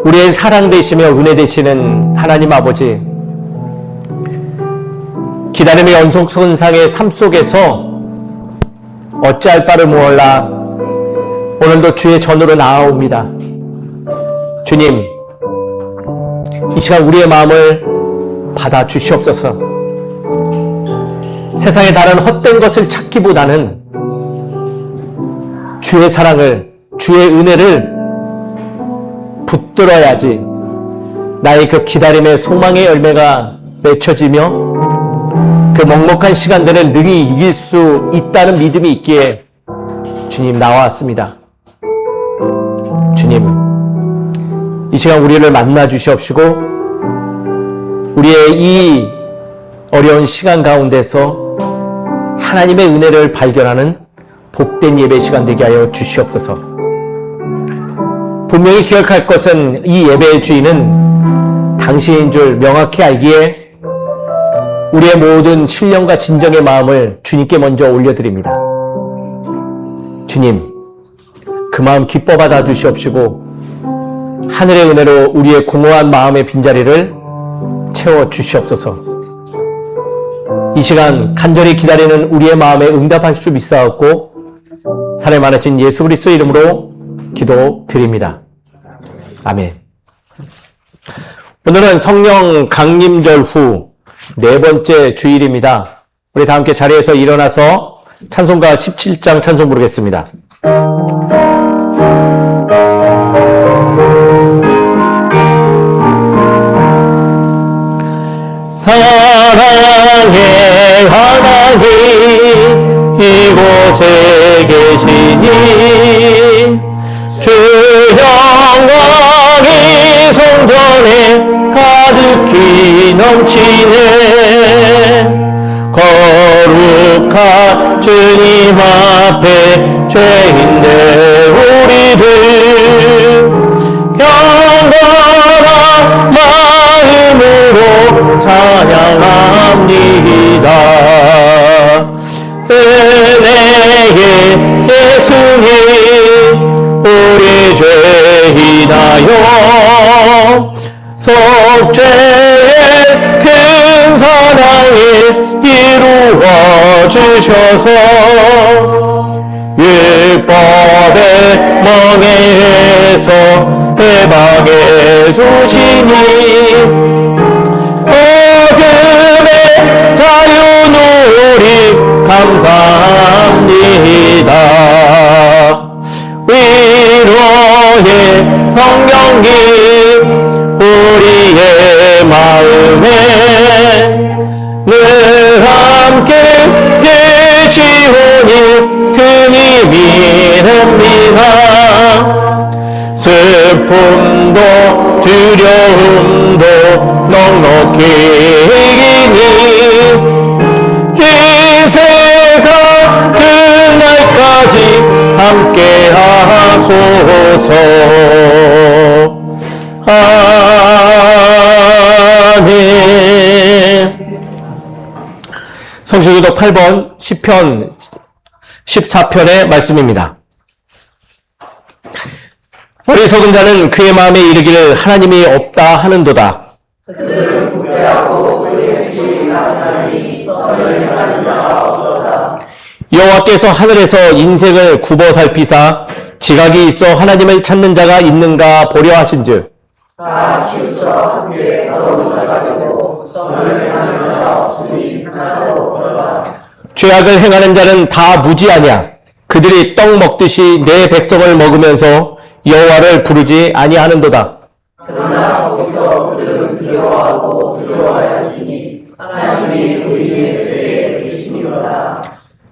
우리의 사랑 되시며 은혜 되시는 하나님 아버지, 기다림의 연속선상의 삶 속에서 어찌할 바를 몰라 오늘도 주의 전으로 나아옵니다. 주님, 이 시간 우리의 마음을 받아 주시옵소서. 세상의 다른 헛된 것을 찾기보다는 주의 사랑을, 주의 은혜를 붙들어야지 나의 그 기다림의 소망의 열매가 맺혀지며 그 먹먹한 시간들을 능히 이길 수 있다는 믿음이 있기에 주님 나왔습니다. 주님, 이 시간 우리를 만나 주시옵시고 우리의 이 어려운 시간 가운데서 하나님의 은혜를 발견하는 복된 예배 시간 되게 하여 주시옵소서. 분명히 기억할 것은 이 예배의 주인은 당신인 줄 명확히 알기에 우리의 모든 신령과 진정의 마음을 주님께 먼저 올려드립니다. 주님, 그 마음 기뻐 받아 주시옵시고 하늘의 은혜로 우리의 공허한 마음의 빈자리를 채워 주시옵소서. 이 시간 간절히 기다리는 우리의 마음에 응답할 수 있사옵고 사랑이 많으신 예수 그리스도 이름으로 기도드립니다. 아멘. 오늘은 성령 강림절 후 네 번째 주일입니다. 우리 다 함께 자리에서 일어나서 찬송가 17장 찬송 부르겠습니다. 사랑의 하나님 이곳에 계시니 주 영광이 성전에 가득히 넘치네. 거룩한 주님 앞에 죄인들 우리들 경건한 마음으로 찬양합니다. 은혜의 예수님 우리 죄 인하여 속죄의 큰 사랑을 이루어 주셔서 율법의 멍에서 해방해 주시니 어둠의 자유 누리 감사합니다. 위로의 성령님 우리의 마음에 늘 함께 계시오니 그니 믿습니다. 슬픔도 두려움도 넉넉히 이기니 이 세상 끝날까지 함께 하소서. 아멘. 성수기도 8번 시편 14편의 말씀입니다. 어리석은 자는 그의 마음에 이르기를 하나님이 없다 하는도다. 그들은 부패하고 그의 주의 나사니 선을 행하는 자가 없도다. 여호와께서 하늘에서 인생을 굽어 살피사 지각이 있어 하나님을 찾는 자가 있는가 보려 하신즉 다 치우쳐 함께 더러운 자가 되고 선을 행하는 자가 없으니 하나도 없도다. 죄악을 행하는 자는 다 무지하냐. 그들이 떡 먹듯이 내 백성을 먹으면서 여호와를 부르지 아니하는도다. 그러나 거기서 그들은 두려워하고 두려워하였으니 하나님이 의인의 죄에 계시니로다.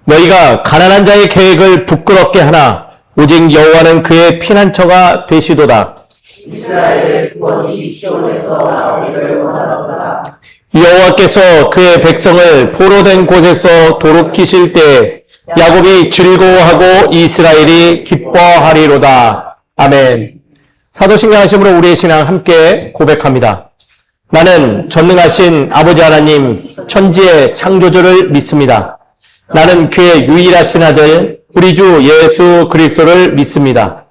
너희가 가난한 자의 계획을 부끄럽게 하나 오직 여호와는 그의 피난처가 되시도다. 이스라엘의 구원이 시온에서 나오기를 원하도다. 여호와께서 그의 백성을 포로된 곳에서 도록히실 때 야곱이 즐거워하고 이스라엘이 기뻐하리로다. 아멘. 사도신경하심으로 우리의 신앙 함께 고백합니다. 나는 전능하신 아버지 하나님 천지의 창조주를 믿습니다. 나는 그의 유일하신 아들 우리 주 예수 그리스도를 믿습니다.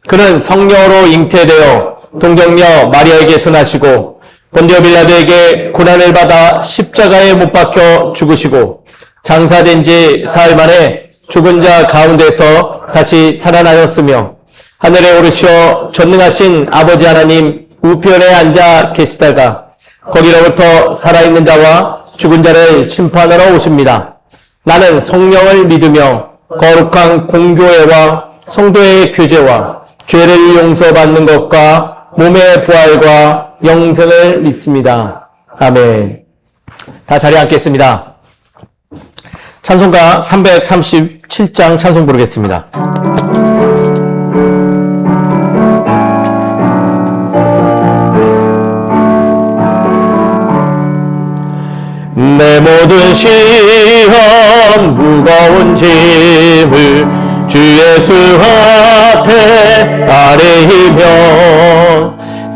그는 성령으로 잉태되어 동정녀 마리아에게 선하시고 본디오 빌라도에게 고난을 받아 십자가에 못 박혀 죽으시고 장사된 지 사흘 만에 죽은 자 가운데서 다시 살아나셨으며 하늘에 오르시어 전능하신 아버지 하나님 우편에 앉아 계시다가 거기로부터 살아있는 자와 죽은 자를 심판하러 오십니다. 나는 성령을 믿으며 거룩한 공교회와 성도의 교제와 죄를 용서받는 것과 몸의 부활과 영생을 믿습니다. 아멘. 다 자리에 앉겠습니다. 찬송가 337장 찬송 부르겠습니다. 내 모든 시험 무거운 짐을 주 예수 앞에 아뢰이며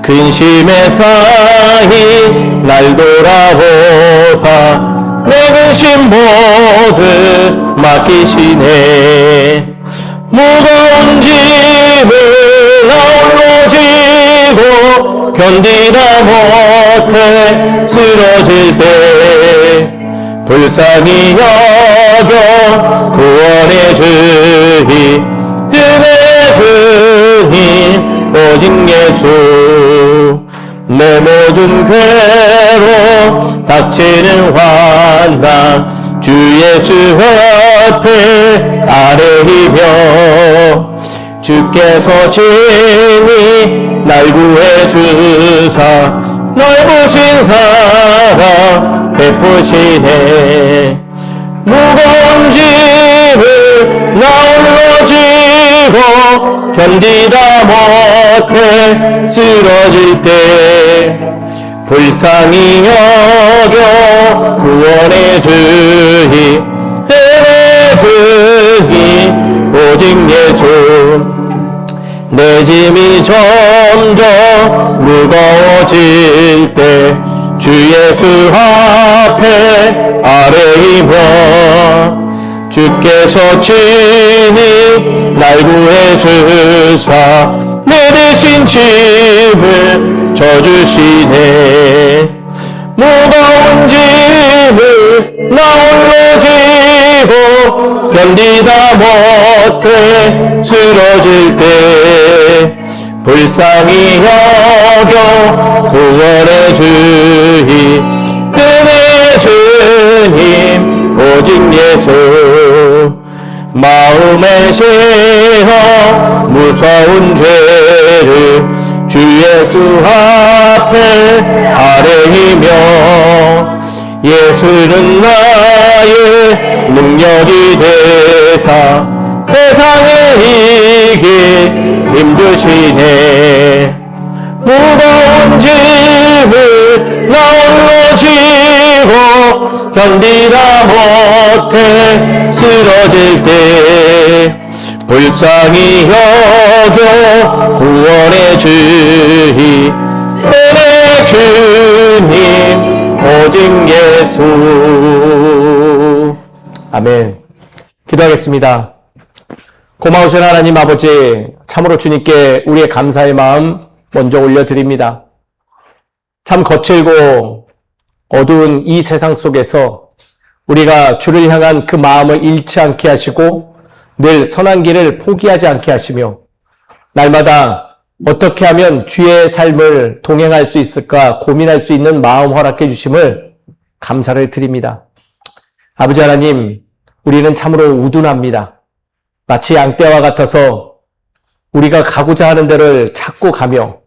근심에 쌓인 날 돌아보사 내 근심 모두 맡기시네. 무거운 짐을 나 홀로 지고 견디다 못해 쓰러질 때 불쌍히 여겨 구원해 주니 은혜 주님 오직 예수. 내 모든 괴로 닥치는 환난 주 예수 앞에 아뢰이며 주께서 친히 날 구해 주사 넓으신 사랑 베푸시네. 무거운 짐을 나 홀로 지고 견디다 못해 쓰러질 때 불쌍히 여겨 구원해 주니 은혜 주니 오직 예수. 내 짐이 점점 무거워질 때 주 예수 앞에 아뢰이며 주께서 친히 날 구해 주사 내 대신 짐을 져주시네. 무거운 짐을 나 홀로 지고 견디다 못해 쓰러질 때 불쌍히 여겨 구원해 주니 은혜 주님 오직 예수. 마음에 세워 무서운 죄를 주 예수 앞에 아뢰이며 예수는 나의 능력이 되사 세상을 이길 힘주시네. 무거운 짐을 나 홀로 지고 견디다 못해 쓰러질 때 불쌍히 여겨 구원해 주니 은혜 주님 오직 예수. 아멘. 기도하겠습니다. 고마우신 하나님 아버지, 참으로 주님께 우리의 감사의 마음 먼저 올려드립니다. 참 거칠고 어두운 이 세상 속에서 우리가 주를 향한 그 마음을 잃지 않게 하시고 늘 선한 길을 포기하지 않게 하시며 날마다 어떻게 하면 주의 삶을 동행할 수 있을까 고민할 수 있는 마음 허락해 주심을 감사를 드립니다. 아버지 하나님, 우리는 참으로 우둔합니다. 마치 양떼와 같아서 우리가 가고자 하는 데를 찾고 가며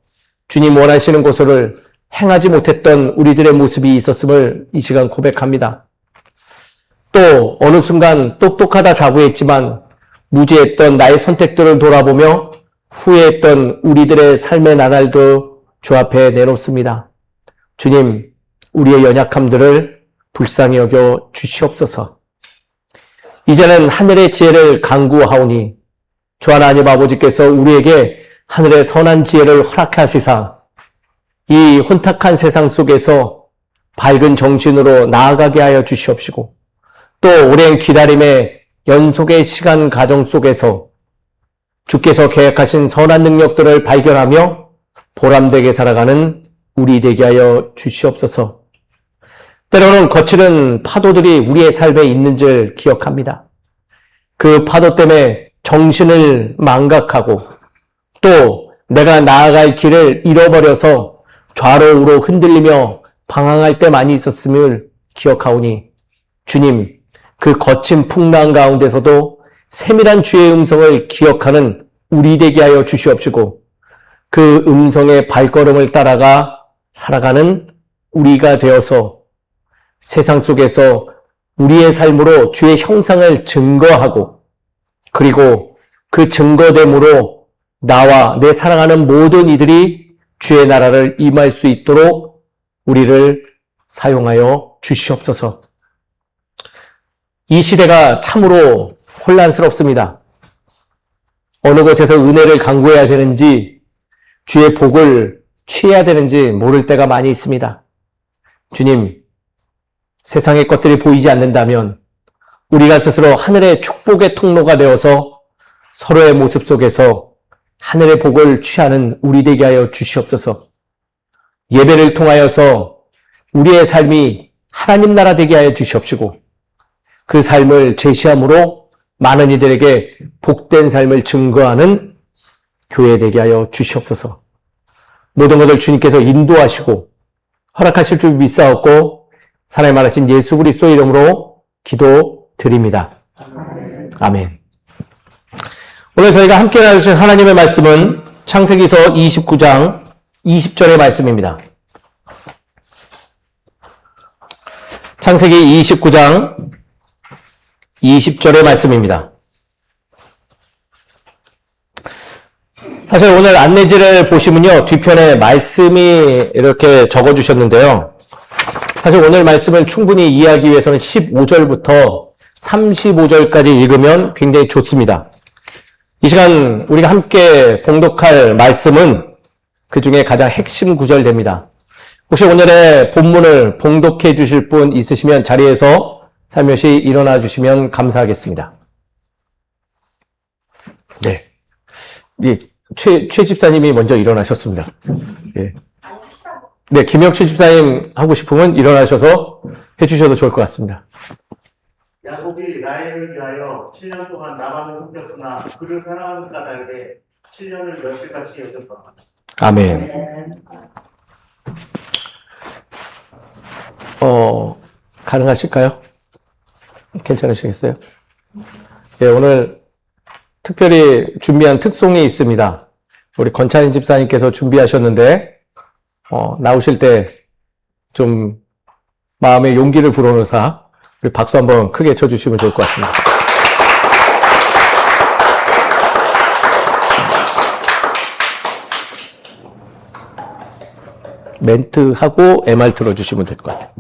주님 원하시는 곳을 행하지 못했던 우리들의 모습이 있었음을 이 시간 고백합니다. 또 어느 순간 똑똑하다 자부했지만 무지했던 나의 선택들을 돌아보며 후회했던 우리들의 삶의 나날도 주 앞에 내놓습니다. 주님, 우리의 연약함들을 불쌍히 여겨 주시옵소서. 이제는 하늘의 지혜를 간구하오니 주 하나님 아버지께서 우리에게 하늘의 선한 지혜를 허락하시사 이 혼탁한 세상 속에서 밝은 정신으로 나아가게 하여 주시옵시고 또 오랜 기다림의 연속의 시간 가정 속에서 주께서 계획하신 선한 능력들을 발견하며 보람되게 살아가는 우리 되게 하여 주시옵소서. 때로는 거칠은 파도들이 우리의 삶에 있는 줄 기억합니다. 그 파도 때문에 정신을 망각하고 또 내가 나아갈 길을 잃어버려서 좌로 우로 흔들리며 방황할 때 많이 있었음을 기억하오니 주님, 그 거친 풍랑 가운데서도 세밀한 주의 음성을 기억하는 우리 되게 하여 주시옵시고 그 음성의 발걸음을 따라가 살아가는 우리가 되어서 세상 속에서 우리의 삶으로 주의 형상을 증거하고 그리고 그 증거됨으로 나와 내 사랑하는 모든 이들이 주의 나라를 임할 수 있도록 우리를 사용하여 주시옵소서. 이 시대가 참으로 혼란스럽습니다. 어느 곳에서 은혜를 강구해야 되는지 주의 복을 취해야 되는지 모를 때가 많이 있습니다. 주님, 세상의 것들이 보이지 않는다면 우리가 스스로 하늘의 축복의 통로가 되어서 서로의 모습 속에서 하늘의 복을 취하는 우리 되게 하여 주시옵소서. 예배를 통하여서 우리의 삶이 하나님 나라 되게 하여 주시옵시고 그 삶을 제시함으로 많은 이들에게 복된 삶을 증거하는 교회 되게 하여 주시옵소서. 모든 것을 주님께서 인도하시고 허락하실 줄 믿사옵고 사랑의 말하신 예수 그리스도의 이름으로 기도드립니다. 아멘. 오늘 저희가 함께 나누실 하나님의 말씀은 창세기서 29장 20절의 말씀입니다. 창세기 29장 20절의 말씀입니다. 사실 오늘 안내지를 보시면요, 뒤편에 말씀이 이렇게 적어주셨는데요. 사실 오늘 말씀을 충분히 이해하기 위해서는 15절부터 35절까지 읽으면 굉장히 좋습니다. 이 시간 우리가 함께 봉독할 말씀은 그 중에 가장 핵심 구절 됩니다. 혹시 오늘의 본문을 봉독해 주실 분 있으시면 자리에서 살며시 일어나 주시면 감사하겠습니다. 네. 최 집사님이 먼저 일어나셨습니다. 예. 네, 김혁철 집사님 하고 싶으면 일어나셔서 해주셔도 좋을 것 같습니다. 야곱이 라헬을 위하여 7년 동안 라반을 훔겼으나 그를 사랑하는 까닭에 7년을 며칠같이 여겼다. 아멘. 가능하실까요? 괜찮으시겠어요? 예, 오늘 특별히 준비한 특송이 있습니다. 우리 권찬인 집사님께서 준비하셨는데, 나오실 때 좀 마음의 용기를 불어넣어서 우리 박수 한번 크게 쳐주시면 좋을 것 같습니다. 멘트하고 MR 들어주시면 될 것 같아요.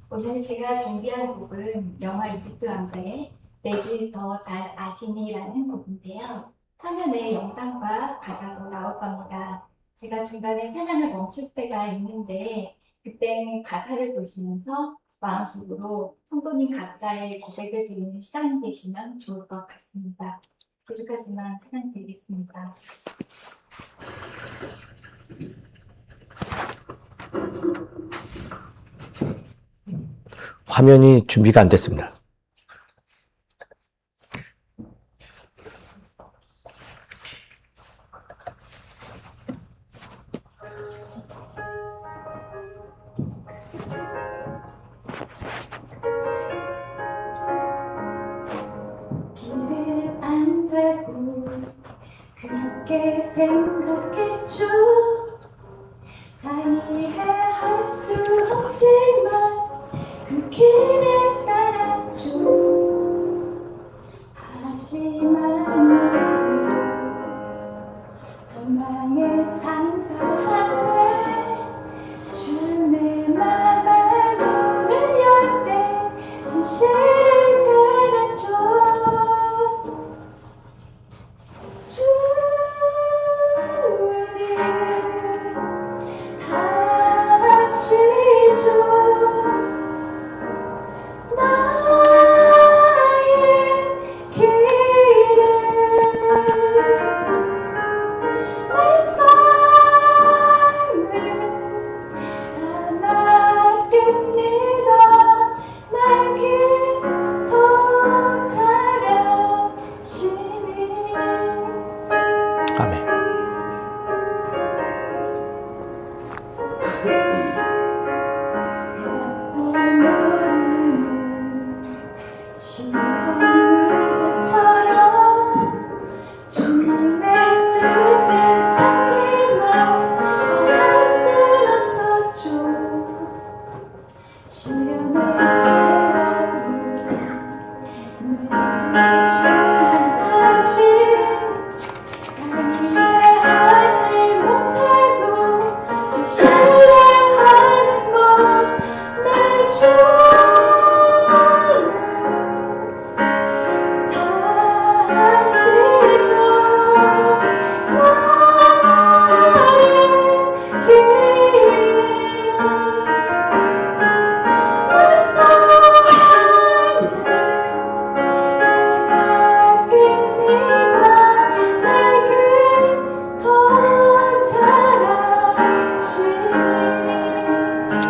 오늘 제가 준비한 곡은 영화 이집트 왕자의 내길 더 잘 아시니라는 곡인데요. 화면에 영상과 가사도 나올 겁니다. 제가 중간에 찬양을 멈출 때가 있는데 그때는 가사를 보시면서 마음속으로 성도님 각자의 고백을 드리는 시간이 되시면 좋을 것 같습니다. 부족하지만 찬양 드리겠습니다. 화면이 준비가 안 됐습니다. 길은 안 되고 그렇게 생각했죠. 다 이해할 수 없지만 그 길을 따랐죠. 하지만 전망의 장사하네 주의 맘에 문을 열 때 진실을 따랐죠.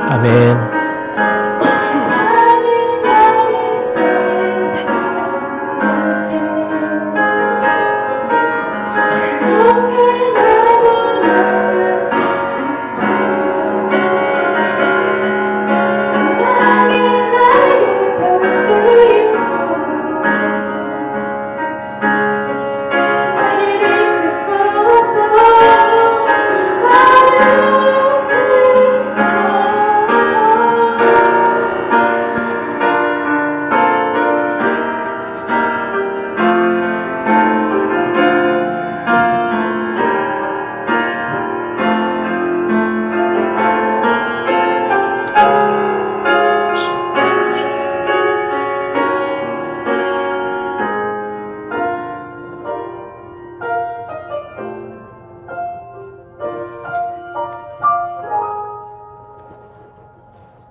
아멘.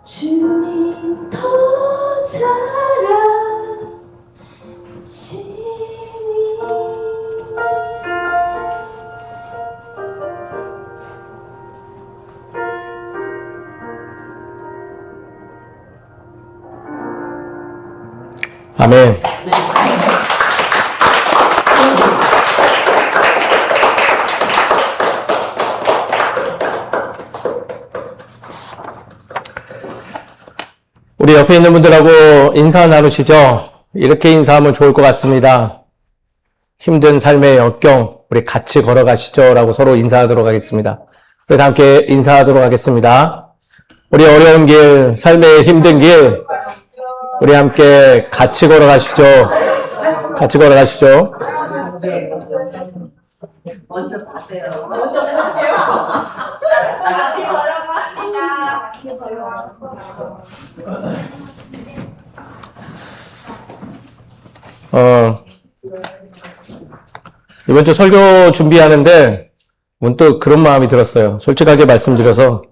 주님 더 잘하시니 아멘. 우리 옆에 있는 분들하고 인사 나누시죠? 이렇게 인사하면 좋을 것 같습니다. 힘든 삶의 역경, 우리 같이 걸어가시죠? 라고 서로 인사하도록 하겠습니다. 우리 다 함께 인사하도록 하겠습니다. 우리 어려운 길, 삶의 힘든 길, 우리 함께 같이 걸어가시죠? 같이 걸어가시죠? 먼저 가세요. 같이 걸어갑니다. 이번 주 설교 준비하는데 문득 그런 마음이 들었어요. 솔직하게 말씀드려서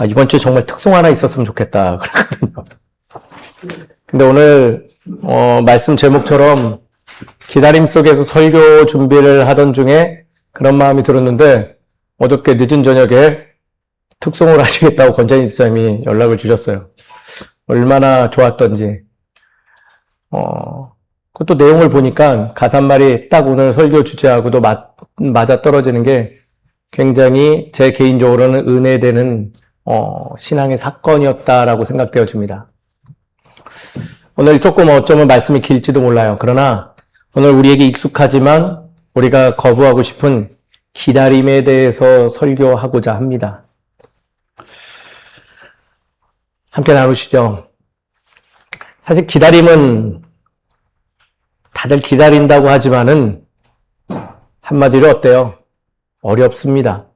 이번 주에 정말 특송 하나 있었으면 좋겠다 그랬거든요. 근데 오늘 말씀 제목처럼 기다림 속에서 설교 준비를 하던 중에 그런 마음이 들었는데 어저께 늦은 저녁에 특송을 하시겠다고 권장님 집사님이 연락을 주셨어요. 얼마나 좋았던지. 그것도 내용을 보니까 가사말이 딱 오늘 설교 주제하고도 맞아 떨어지는 게 굉장히 제 개인적으로는 은혜되는 신앙의 사건이었다라고 생각되어집니다. 오늘 조금 어쩌면 말씀이 길지도 몰라요. 그러나 오늘 우리에게 익숙하지만 우리가 거부하고 싶은 기다림에 대해서 설교하고자 합니다. 함께 나누시죠. 사실 기다림은 다들 기다린다고 하지만은 한마디로 어때요? 어렵습니다.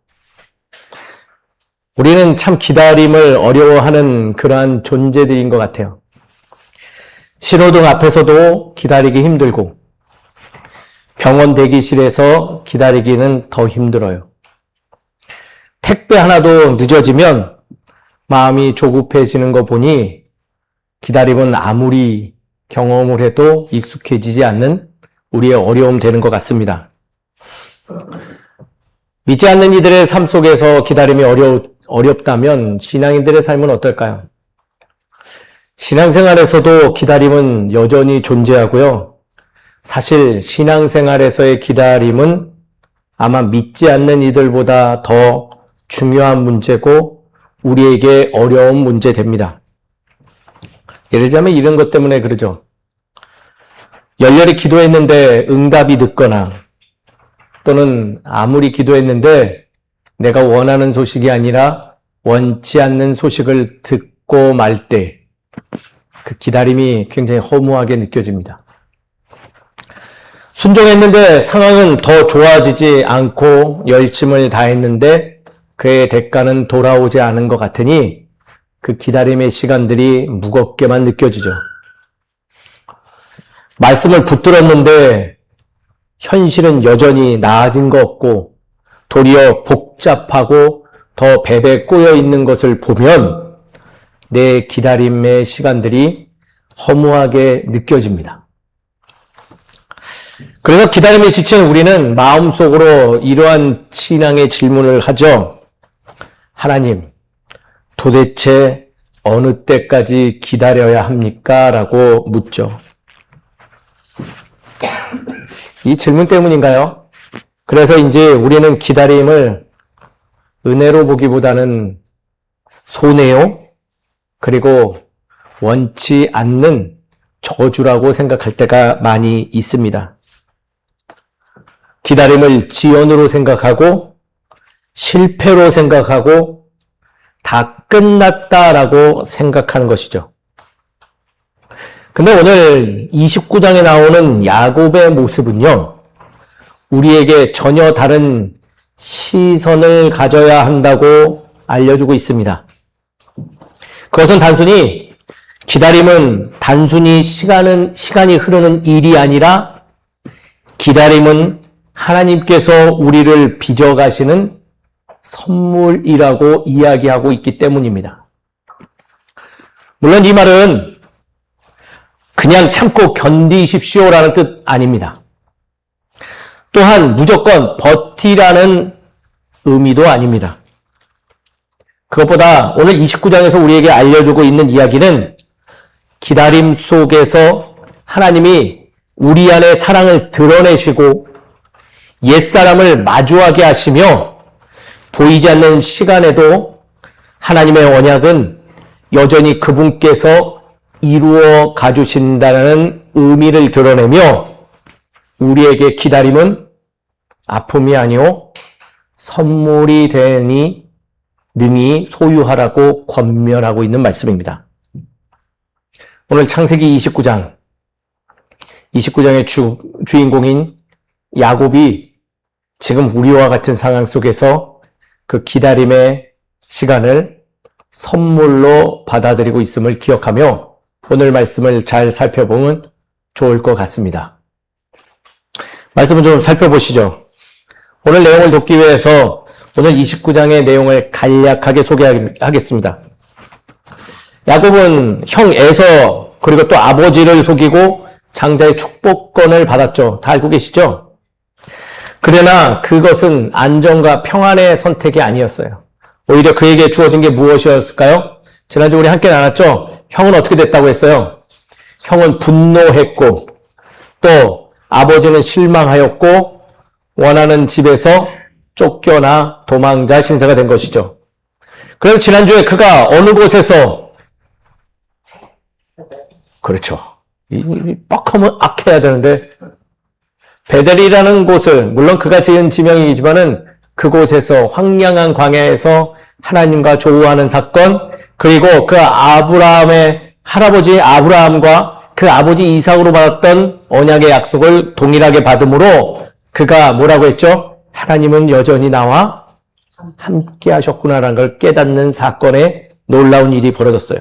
우리는 참 기다림을 어려워하는 그러한 존재들인 것 같아요. 신호등 앞에서도 기다리기 힘들고 병원 대기실에서 기다리기는 더 힘들어요. 택배 하나도 늦어지면 마음이 조급해지는 거 보니 기다림은 아무리 경험을 해도 익숙해지지 않는 우리의 어려움 되는 것 같습니다. 믿지 않는 이들의 삶 속에서 기다림이 어렵다면 신앙인들의 삶은 어떨까요? 신앙생활에서도 기다림은 여전히 존재하고요. 사실 신앙생활에서의 기다림은 아마 믿지 않는 이들보다 더 중요한 문제고 우리에게 어려운 문제 됩니다. 예를 들자면 이런 것 때문에 그러죠. 열렬히 기도했는데 응답이 늦거나 또는 아무리 기도했는데 내가 원하는 소식이 아니라 원치 않는 소식을 듣고 말 때 그 기다림이 굉장히 허무하게 느껴집니다. 순종했는데 상황은 더 좋아지지 않고 열심을 다했는데 그의 대가는 돌아오지 않은 것 같으니 그 기다림의 시간들이 무겁게만 느껴지죠. 말씀을 붙들었는데 현실은 여전히 나아진 거 없고 도리어 복잡하고 더 배배 꼬여 있는 것을 보면 내 기다림의 시간들이 허무하게 느껴집니다. 그래서 기다림에 지친 우리는 마음속으로 이러한 신앙의 질문을 하죠. 하나님, 도대체 어느 때까지 기다려야 합니까? 라고 묻죠. 이 질문 때문인가요? 그래서 이제 우리는 기다림을 은혜로 보기보다는 손해요? 그리고 원치 않는 저주라고 생각할 때가 많이 있습니다. 기다림을 지연으로 생각하고 실패로 생각하고 다 끝났다라고 생각하는 것이죠. 근데 오늘 29장에 나오는 야곱의 모습은요, 우리에게 전혀 다른 시선을 가져야 한다고 알려주고 있습니다. 그것은 기다림은 단순히 시간이 흐르는 일이 아니라 기다림은 하나님께서 우리를 빚어가시는 선물이라고 이야기하고 있기 때문입니다. 물론 이 말은 그냥 참고 견디십시오라는 뜻 아닙니다. 또한 무조건 버티라는 의미도 아닙니다. 그것보다 오늘 29장에서 우리에게 알려주고 있는 이야기는 기다림 속에서 하나님이 우리 안에 사랑을 드러내시고 옛사람을 마주하게 하시며 보이지 않는 시간에도 하나님의 언약은 여전히 그분께서 이루어 가주신다는 의미를 드러내며 우리에게 기다림은 아픔이 아니오 선물이 되니 능히 소유하라고 권면하고 있는 말씀입니다. 오늘 창세기 29장의 주인공인 야곱이 지금 우리와 같은 상황 속에서 그 기다림의 시간을 선물로 받아들이고 있음을 기억하며 오늘 말씀을 잘 살펴보면 좋을 것 같습니다. 말씀을 좀 살펴보시죠. 오늘 내용을 돕기 위해서 오늘 29장의 내용을 간략하게 소개하겠습니다. 야곱은 형 에서 그리고 또 아버지를 속이고 장자의 축복권을 받았죠. 다 알고 계시죠? 그러나 그것은 안정과 평안의 선택이 아니었어요. 오히려 그에게 주어진 게 무엇이었을까요? 지난주 우리 함께 나눴죠? 형은 어떻게 됐다고 했어요? 형은 분노했고 또 아버지는 실망하였고 원하는 집에서 쫓겨나 도망자 신세가 된 것이죠. 그래서 지난주에 그가 어느 곳에서 그렇죠. 뻑하면 악해야 되는데 베델이라는 곳을 물론 그가 지은 지명이지만은 그곳에서 황량한 광야에서 하나님과 조우하는 사건 그리고 그 아브라함의 할아버지 아브라함과 그 아버지 이삭으로 받았던 언약의 약속을 동일하게 받음으로 그가 뭐라고 했죠? 하나님은 여전히 나와 함께 하셨구나라는 걸 깨닫는 사건에 놀라운 일이 벌어졌어요.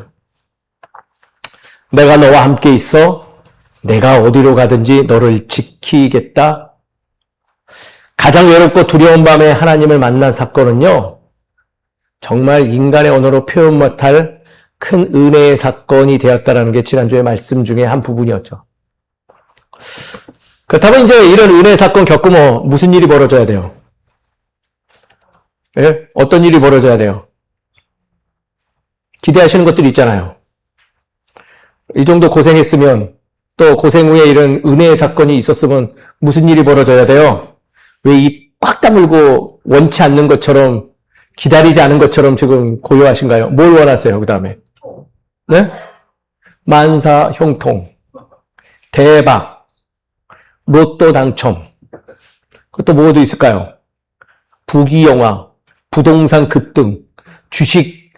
내가 너와 함께 있어 내가 어디로 가든지 너를 지키겠다. 가장 외롭고 두려운 밤에 하나님을 만난 사건은요. 정말 인간의 언어로 표현 못할 큰 은혜의 사건이 되었다는 게 지난주의 말씀 중에 한 부분이었죠. 그렇다면 이제 이런 은혜의 사건 겪으면 무슨 일이 벌어져야 돼요? 예? 어떤 일이 벌어져야 돼요? 기대하시는 것들이 있잖아요. 이 정도 고생했으면 또 고생 후에 이런 은혜의 사건이 있었으면 무슨 일이 벌어져야 돼요? 왜 이 꽉 다물고 원치 않는 것처럼 기다리지 않은 것처럼 지금 고요하신가요? 뭘 원하세요? 그 다음에 네? 만사 형통, 대박, 로또 당첨, 그것도 뭐도 있을까요? 부귀영화, 부동산 급등, 주식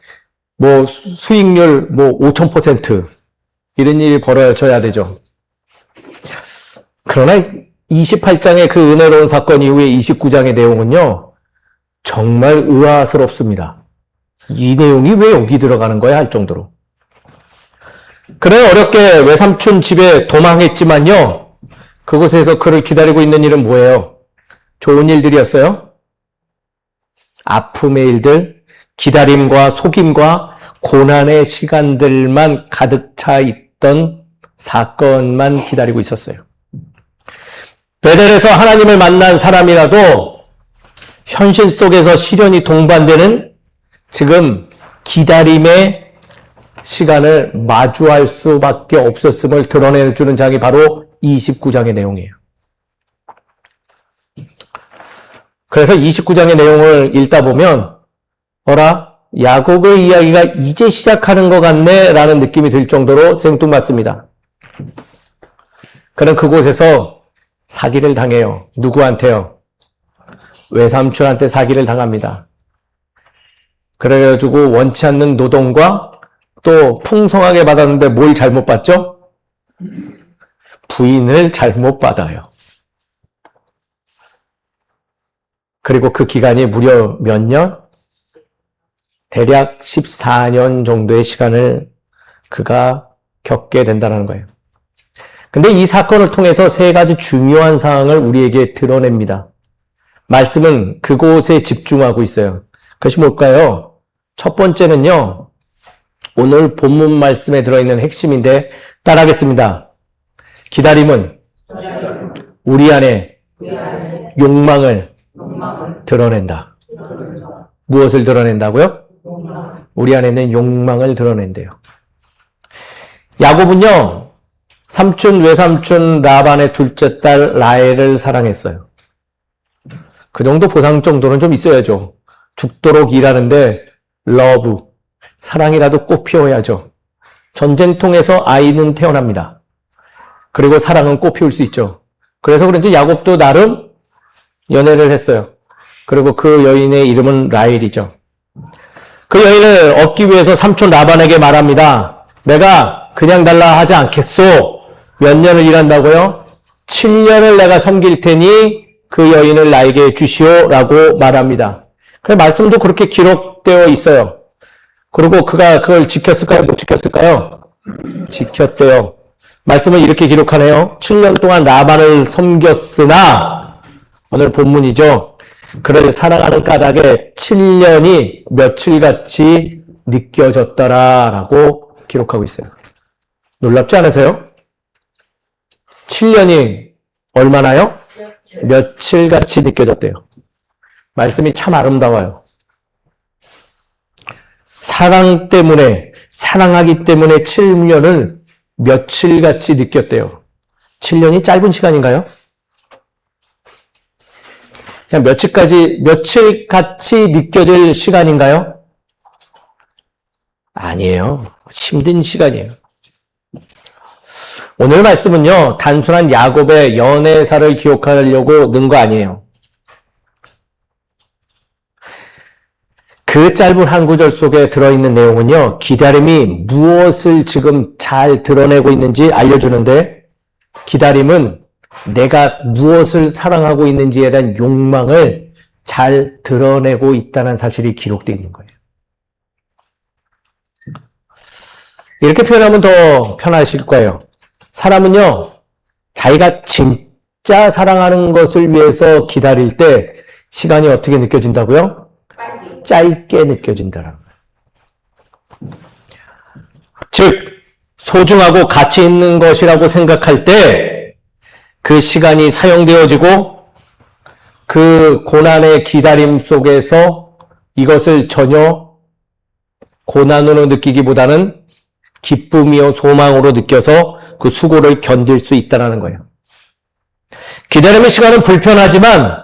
수익률 5,000% 이런 일이 벌어져야 되죠. 그러나 28장의 그 은혜로운 사건 이후에 29장의 내용은요, 정말 의아스럽습니다. 이 내용이 왜 여기 들어가는 거야? 할 정도로. 그래, 어렵게 외삼촌 집에 도망했지만요, 그곳에서 그를 기다리고 있는 일은 뭐예요? 좋은 일들이었어요? 아픔의 일들, 기다림과 속임과 고난의 시간들만 가득 차 있던 사건만 기다리고 있었어요. 베델에서 하나님을 만난 사람이라도 현실 속에서 시련이 동반되는 지금 기다림의 시간을 마주할 수밖에 없었음을 드러내주는 장이 바로 29장의 내용이에요. 그래서 29장의 내용을 읽다 보면 야곱의 이야기가 이제 시작하는 것 같네 라는 느낌이 들 정도로 생뚱맞습니다. 그는 그곳에서 사기를 당해요. 누구한테요? 외삼촌한테 사기를 당합니다. 그래가지고 원치 않는 노동과 또 풍성하게 받았는데 뭘 잘못 받죠? 부인을 잘못 받아요. 그리고 그 기간이 무려 몇 년? 대략 14년 정도의 시간을 그가 겪게 된다는 거예요. 근데 이 사건을 통해서 세 가지 중요한 사항을 우리에게 드러냅니다. 말씀은 그곳에 집중하고 있어요. 그것이 뭘까요? 첫 번째는요, 오늘 본문 말씀에 들어있는 핵심인데 따라하겠습니다. 기다림은 우리 안에 욕망을 드러낸다. 무엇을 드러낸다고요? 우리 안에 있는 욕망을 드러낸대요. 야곱은요, 삼촌, 외삼촌 라반의 둘째 딸 라헬을 사랑했어요. 그 정도 보상 정도는 좀 있어야죠. 죽도록 일하는데 러브, 사랑이라도 꼭 피워야죠. 전쟁통에서 아이는 태어납니다. 그리고 사랑은 꼭 피울 수 있죠. 그래서 그런지 야곱도 나름 연애를 했어요. 그리고 그 여인의 이름은 라헬이죠. 그 여인을 얻기 위해서 삼촌 라반에게 말합니다. 내가 그냥 달라 하지 않겠소. 몇 년을 일한다고요? 7년을 내가 섬길 테니 그 여인을 나에게 주시오 라고 말합니다. 그 말씀도 그렇게 기록되어 있어요. 그리고 그가 그걸 지켰을까요? 못 지켰을까요? 지켰대요. 말씀은 이렇게 기록하네요. 7년 동안 라반을 섬겼으나, 오늘 본문이죠. 그를 사랑하는 까닭에 7년이 며칠같이 느껴졌더라라고 기록하고 있어요. 놀랍지 않으세요? 7년이 얼마나요? 며칠같이 느껴졌대요. 말씀이 참 아름다워요. 사랑하기 때문에 7년을 며칠같이 느꼈대요. 7년이 짧은 시간인가요? 그냥 며칠같이 느껴질 시간인가요? 아니에요. 힘든 시간이에요. 오늘 말씀은요, 단순한 야곱의 연애사를 기록하려고 넣은 거 아니에요. 그 짧은 한 구절 속에 들어있는 내용은요, 기다림이 무엇을 지금 잘 드러내고 있는지 알려주는데, 기다림은 내가 무엇을 사랑하고 있는지에 대한 욕망을 잘 드러내고 있다는 사실이 기록되어 있는 거예요. 이렇게 표현하면 더 편하실 거예요. 사람은요, 자기가 진짜 사랑하는 것을 위해서 기다릴 때 시간이 어떻게 느껴진다고요? 짧게 느껴진다는 거예요. 즉, 소중하고 가치 있는 것이라고 생각할 때 그 시간이 사용되어지고 그 고난의 기다림 속에서 이것을 전혀 고난으로 느끼기보다는 기쁨이요 소망으로 느껴서 그 수고를 견딜 수 있다는 거예요. 기다림의 시간은 불편하지만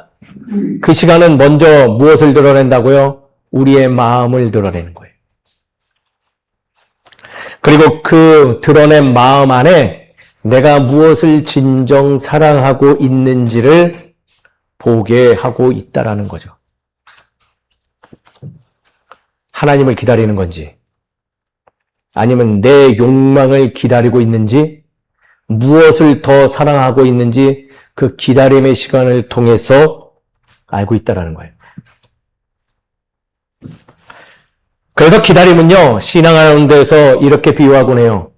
그 시간은 먼저 무엇을 드러낸다고요? 우리의 마음을 드러내는 거예요. 그리고 그 드러낸 마음 안에 내가 무엇을 진정 사랑하고 있는지를 보게 하고 있다라는 거죠. 하나님을 기다리는 건지, 아니면 내 욕망을 기다리고 있는지, 무엇을 더 사랑하고 있는지 그 기다림의 시간을 통해서 알고 있다라는 거예요. 그래서 기다림은요, 신앙하는 데서 이렇게 비유하곤 해요.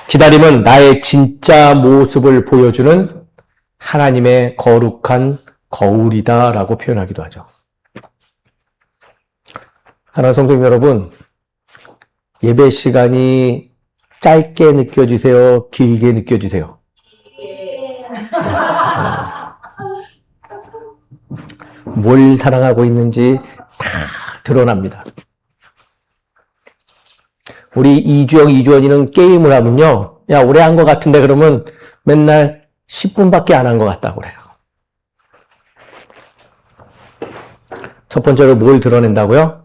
기다림은 나의 진짜 모습을 보여주는 하나님의 거룩한 거울이다라고 표현하기도 하죠. 사랑하는 성도님 여러분, 예배 시간이 짧게 느껴지세요? 길게 느껴지세요? 뭘 사랑하고 있는지 다 드러납니다. 우리 이주영, 이주원이는 게임을 하면요. 야, 오래 한 것 같은데 그러면 맨날 10분밖에 안 한 것 같다고 그래요. 첫 번째로 뭘 드러낸다고요?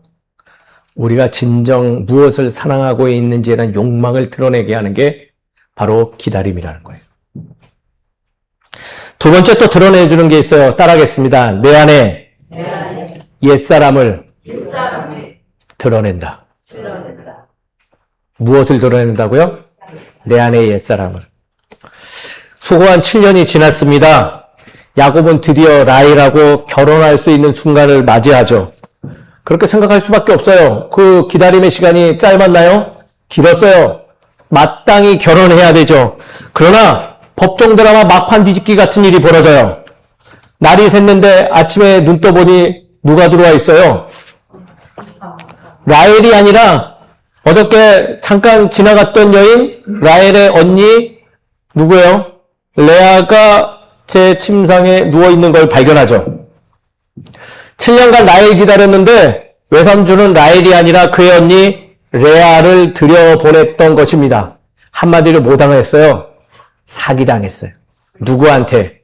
우리가 진정 무엇을 사랑하고 있는지에 대한 욕망을 드러내게 하는 게 바로 기다림이라는 거예요. 두 번째 또 드러내주는 게 있어요. 따라하겠습니다. 내 안에 옛사람을 드러낸다. 무엇을 드러낸다고요? 내 안에 옛사람을. 수고한 7년이 지났습니다. 야곱은 드디어 라헬하고 결혼할 수 있는 순간을 맞이하죠. 그렇게 생각할 수밖에 없어요. 그 기다림의 시간이 짧았나요? 길었어요. 마땅히 결혼해야 되죠. 그러나 법정 드라마 막판 뒤집기 같은 일이 벌어져요. 날이 샜는데 아침에 눈 떠보니 누가 들어와 있어요? 라헬이 아니라 어저께 잠깐 지나갔던 여인, 라헬의 언니, 누구예요? 레아가 제 침상에 누워있는 걸 발견하죠. 7년간 라헬 기다렸는데 외삼촌은 라헬이 아니라 그의 언니 레아를 들여보냈던 것입니다. 한마디로 뭐 당했어요? 사기당했어요. 누구한테?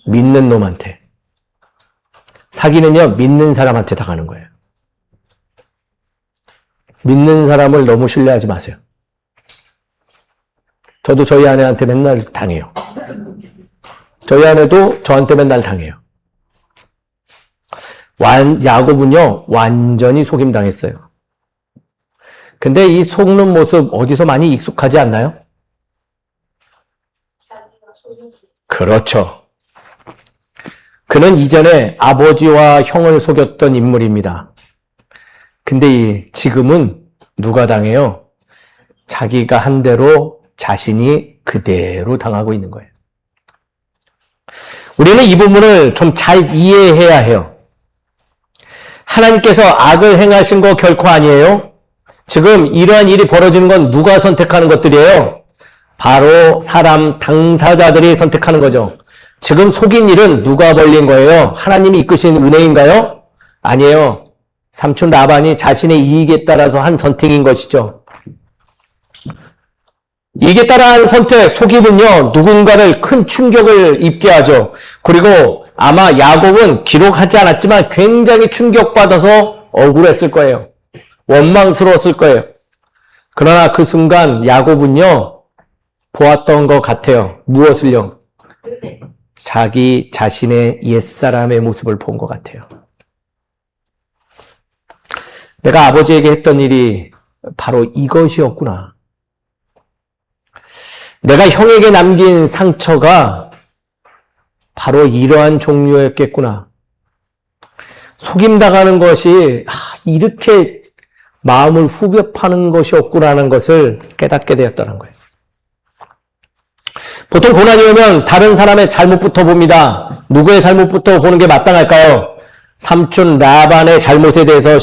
믿는 놈한테. 사기는요, 믿는 사람한테 당하는 거예요. 믿는 사람을 너무 신뢰하지 마세요. 저도 저희 아내한테 맨날 당해요. 저희 아내도 저한테 맨날 당해요. 야곱은요, 완전히 속임당했어요. 근데 이 속는 모습 어디서 많이 익숙하지 않나요? 그렇죠. 그는 이전에 아버지와 형을 속였던 인물입니다. 근데 지금은 누가 당해요? 자기가 한 대로 자신이 그대로 당하고 있는 거예요. 우리는 이 부분을 좀 잘 이해해야 해요. 하나님께서 악을 행하신 거 결코 아니에요. 지금 이러한 일이 벌어지는 건 누가 선택하는 것들이에요? 바로 사람 당사자들이 선택하는 거죠. 지금 속인 일은 누가 벌린 거예요? 하나님이 이끄신 은혜인가요? 아니에요. 삼촌 라반이 자신의 이익에 따라서 한 선택인 것이죠. 이익에 따라 한 선택, 속임은요, 누군가를 큰 충격을 입게 하죠. 그리고 아마 야곱은 기록하지 않았지만 굉장히 충격받아서 억울했을 거예요. 원망스러웠을 거예요. 그러나 그 순간 야곱은요, 보았던 것 같아요. 무엇을요? 자기 자신의 옛사람의 모습을 본 것 같아요. 내가 아버지에게 했던 일이 바로 이것이었구나. 내가 형에게 남긴 상처가 바로 이러한 종류였겠구나. 속임당하는 것이 이렇게 마음을 후벼 파는 것이었구나라는 것을 깨닫게 되었다는 거예요. 보통 고난이 오면 다른 사람의 잘못부터 봅니다. 누구의 잘못부터 보는 게 마땅할까요? 삼촌 라반의 잘못에 대해서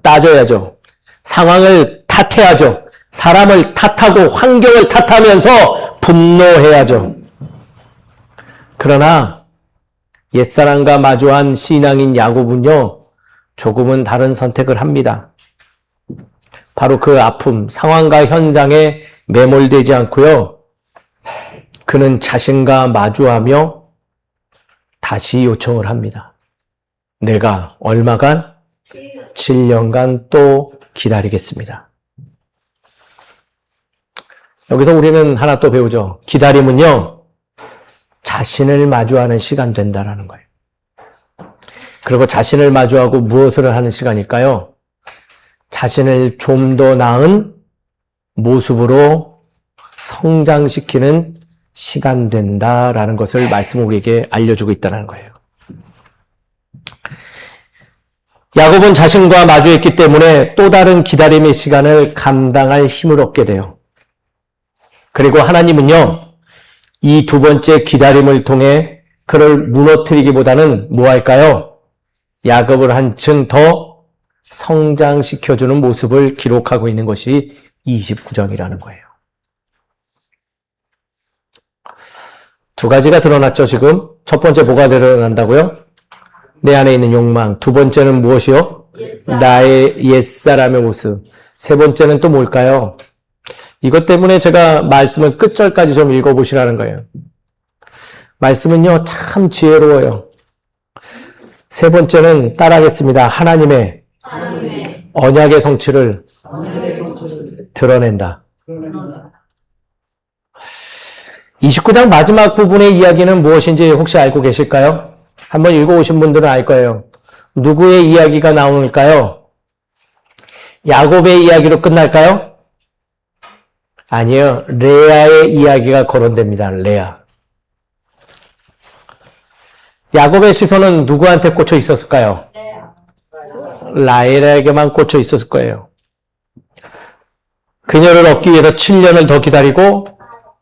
따져야죠. 상황을 탓해야죠. 사람을 탓하고 환경을 탓하면서 분노해야죠. 그러나 옛사람과 마주한 신앙인 야곱은요, 조금은 다른 선택을 합니다. 바로 그 아픔, 상황과 현장에 매몰되지 않고요. 그는 자신과 마주하며 다시 요청을 합니다. 내가 얼마간? 7년간 또 기다리겠습니다. 여기서 우리는 하나 또 배우죠. 기다림은요, 자신을 마주하는 시간 된다라는 거예요. 그리고 자신을 마주하고 무엇을 하는 시간일까요? 자신을 좀 더 나은 모습으로 성장시키는 시간 된다라는 것을 말씀을 우리에게 알려주고 있다는 거예요. 야곱은 자신과 마주했기 때문에 또 다른 기다림의 시간을 감당할 힘을 얻게 돼요. 그리고 하나님은요, 이 두 번째 기다림을 통해 그를 무너뜨리기보다는 뭐 할까요? 야곱을 한층 더 성장시켜주는 모습을 기록하고 있는 것이 29장이라는 거예요. 두 가지가 드러났죠, 지금. 첫 번째 뭐가 드러난다고요? 내 안에 있는 욕망. 두 번째는 무엇이요? 나의 옛사람의 모습. 세 번째는 또 뭘까요? 이것 때문에 제가 말씀을 끝절까지 좀 읽어보시라는 거예요. 말씀은요, 참 지혜로워요. 세 번째는 따라하겠습니다. 하나님의 언약의 성취를 드러낸다. 29장 마지막 부분의 이야기는 무엇인지 혹시 알고 계실까요? 한번 읽어오신 분들은 알 거예요. 누구의 이야기가 나올까요? 야곱의 이야기로 끝날까요? 아니요. 레아의 이야기가 거론됩니다. 레아. 야곱의 시선은 누구한테 꽂혀 있었을까요? 라헬에게만 꽂혀 있었을 거예요. 그녀를 얻기 위해서 7년을 더 기다리고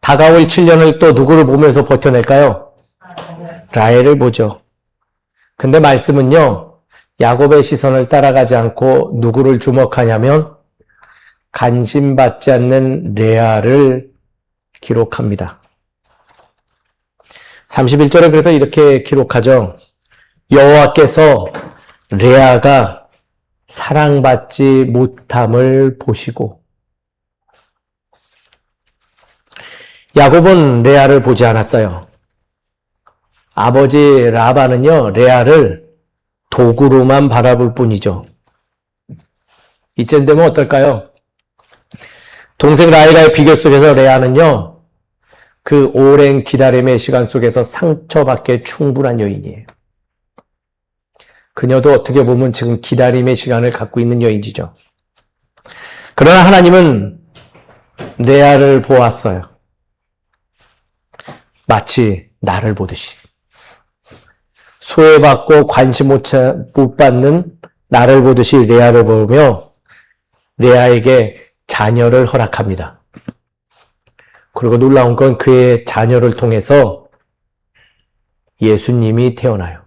다가올 7년을 또 누구를 보면서 버텨낼까요? 라헬을 보죠. 근데 말씀은요, 야곱의 시선을 따라가지 않고 누구를 주목하냐면 관심받지 않는 레아를 기록합니다. 31절에 그래서 이렇게 기록하죠. 여호와께서 레아가 사랑받지 못함을 보시고. 야곱은 레아를 보지 않았어요. 아버지 라반은요, 레아를 도구로만 바라볼 뿐이죠. 이쯤 되면 어떨까요? 동생 라헬과의 비교 속에서 레아는요, 그 오랜 기다림의 시간 속에서 상처받기에 충분한 여인이에요. 그녀도 어떻게 보면 지금 기다림의 시간을 갖고 있는 여인이죠. 그러나 하나님은 레아를 보았어요. 마치 나를 보듯이. 소외받고 관심 못 받는 나를 보듯이 레아를 보며 레아에게 자녀를 허락합니다. 그리고 놀라운 건 그의 자녀를 통해서 예수님이 태어나요.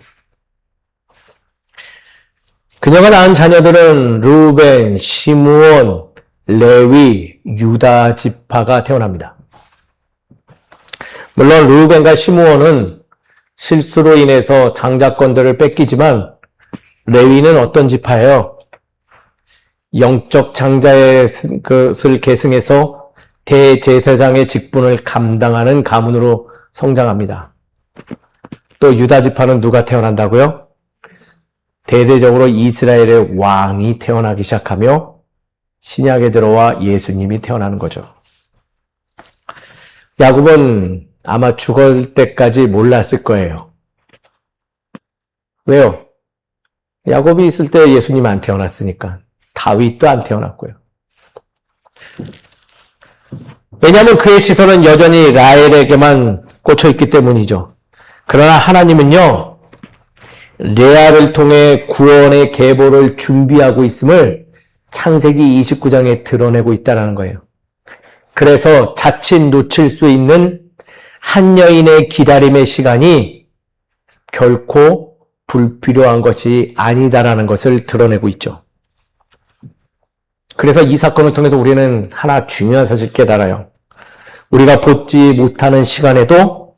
그녀가 낳은 자녀들은 루벤, 시므온, 레위, 유다 지파가 태어납니다. 물론 루벤과 시므온은 실수로 인해서 장자권들을 뺏기지만 레위는 어떤 지파예요? 영적 장자의 것을 계승해서 대제사장의 직분을 감당하는 가문으로 성장합니다. 또 유다 지파는 누가 태어난다고요? 대대적으로 이스라엘의 왕이 태어나기 시작하며 신약에 들어와 예수님이 태어나는 거죠. 야곱은 아마 죽을 때까지 몰랐을 거예요. 왜요? 야곱이 있을 때 예수님 안 태어났으니까. 다윗도 안 태어났고요. 왜냐하면 그의 시선은 여전히 라헬에게만 꽂혀있기 때문이죠. 그러나 하나님은요, 레아를 통해 구원의 계보를 준비하고 있음을 창세기 29장에 드러내고 있다는 거예요. 그래서 자칫 놓칠 수 있는 한 여인의 기다림의 시간이 결코 불필요한 것이 아니다라는 것을 드러내고 있죠. 그래서 이 사건을 통해서 우리는 하나 중요한 사실을 깨달아요. 우리가 보지 못하는 시간에도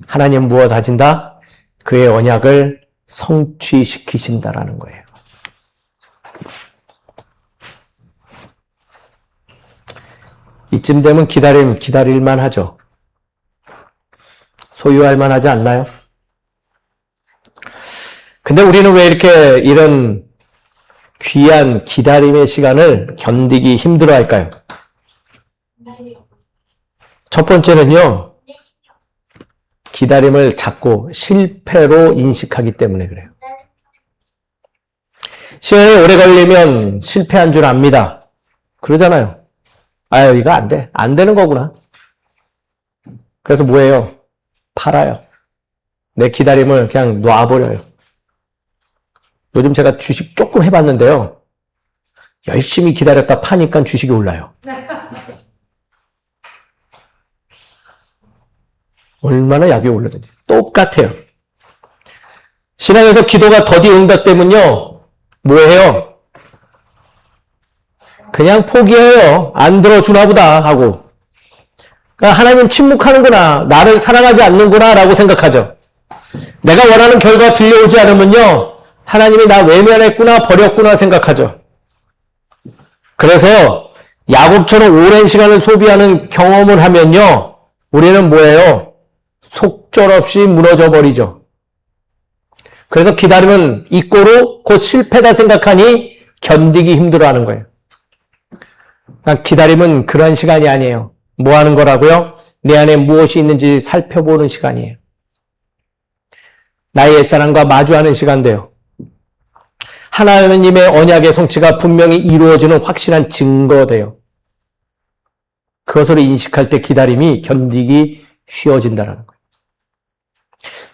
하나님 무엇 하신다? 그의 언약을 성취시키신다라는 거예요. 이쯤 되면 기다릴만 하죠. 소유할 만하지 않나요? 근데 우리는 왜 이렇게 이런 귀한 기다림의 시간을 견디기 힘들어 할까요? 첫 번째는요, 기다림을 자꾸 실패로 인식하기 때문에 그래요. 시간이 오래 걸리면 실패한 줄 압니다. 그러잖아요. 아유, 이거 안 돼. 안 되는 거구나. 그래서 뭐예요? 팔아요. 내 기다림을 그냥 놔버려요. 요즘 제가 주식 조금 해봤는데요. 열심히 기다렸다 파니까 주식이 올라요. 얼마나 약이 올랐는지. 똑같아요. 신앙에서 기도가 더디 응답 때문요. 뭐해요? 그냥 포기해요. 안 들어주나 보다 하고. 그러니까 하나님 침묵하는구나. 나를 사랑하지 않는구나 라고 생각하죠. 내가 원하는 결과가 들려오지 않으면요. 하나님이 나 외면했구나, 버렸구나 생각하죠. 그래서 야곱처럼 오랜 시간을 소비하는 경험을 하면요, 우리는 뭐예요? 속절없이 무너져 버리죠. 그래서 기다림은 이 꼴로 곧 실패다 생각하니 견디기 힘들어하는 거예요. 그러니까 기다림은 그런 시간이 아니에요. 뭐 하는 거라고요? 내 안에 무엇이 있는지 살펴보는 시간이에요. 나의 옛사람과 마주하는 시간도요. 하나님의 언약의 성취가 분명히 이루어지는 확실한 증거돼요. 그것을 인식할 때 기다림이 견디기 쉬워진다는 거예요.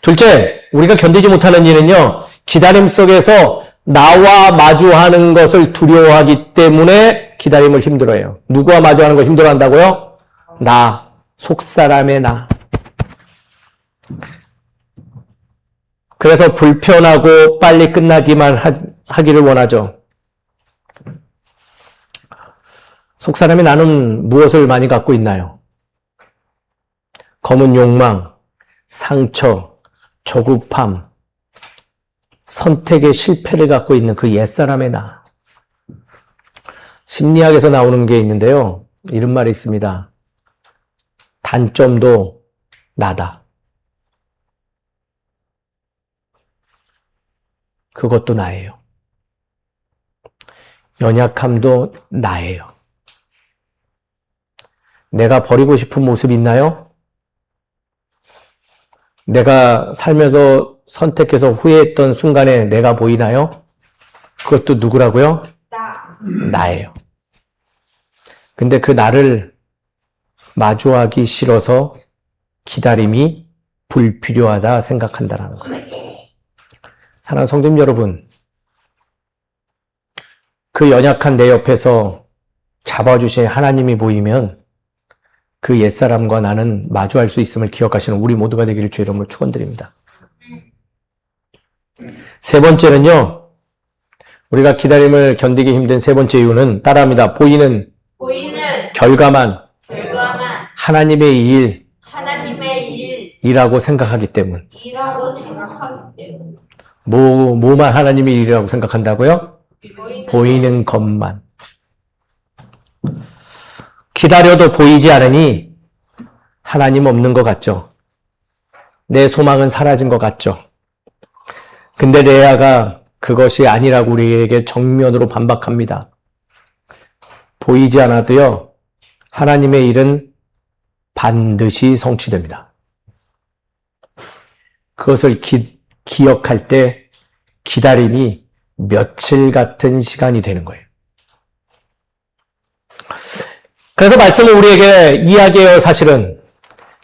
둘째, 우리가 견디지 못하는 일은요, 기다림 속에서 나와 마주하는 것을 두려워하기 때문에 기다림을 힘들어해요. 누구와 마주하는 걸 힘들어한다고요? 나, 속사람의 나. 그래서 불편하고 빨리 끝나기만 하기를 원하죠. 속사람의 나는 무엇을 많이 갖고 있나요? 검은 욕망, 상처, 조급함, 선택의 실패를 갖고 있는 그 옛사람의 나. 심리학에서 나오는 게 있는데요. 이런 말이 있습니다. 단점도 나다. 그것도 나예요. 연약함도 나예요. 내가 버리고 싶은 모습이 있나요? 내가 살면서 선택해서 후회했던 순간에 내가 보이나요? 그것도 누구라고요? 나예요. 근데 그 나를 마주하기 싫어서 기다림이 불필요하다 생각한다는 거예요. 사랑하는 성도님 여러분, 그 연약한 내 옆에서 잡아주신 하나님이 보이면 그 옛사람과 나는 마주할 수 있음을 기억하시는 우리 모두가 되기를 주의 이름으로 축원드립니다. 세 번째는요, 우리가 기다림을 견디기 힘든 세 번째 이유는 따라합니다. 보이는 결과만 하나님의 일이라고 생각하기 때문. 뭐만 하나님의 일이라고 생각한다고요? 보이는 것만. 기다려도 보이지 않으니 하나님 없는 것 같죠? 내 소망은 사라진 것 같죠? 근데 레아가 그것이 아니라고 우리에게 정면으로 반박합니다. 보이지 않아도요, 하나님의 일은 반드시 성취됩니다. 그것을 기억할 때 기다림이 며칠 같은 시간이 되는 거예요. 그래서 말씀을 우리에게 이야기해요. 사실은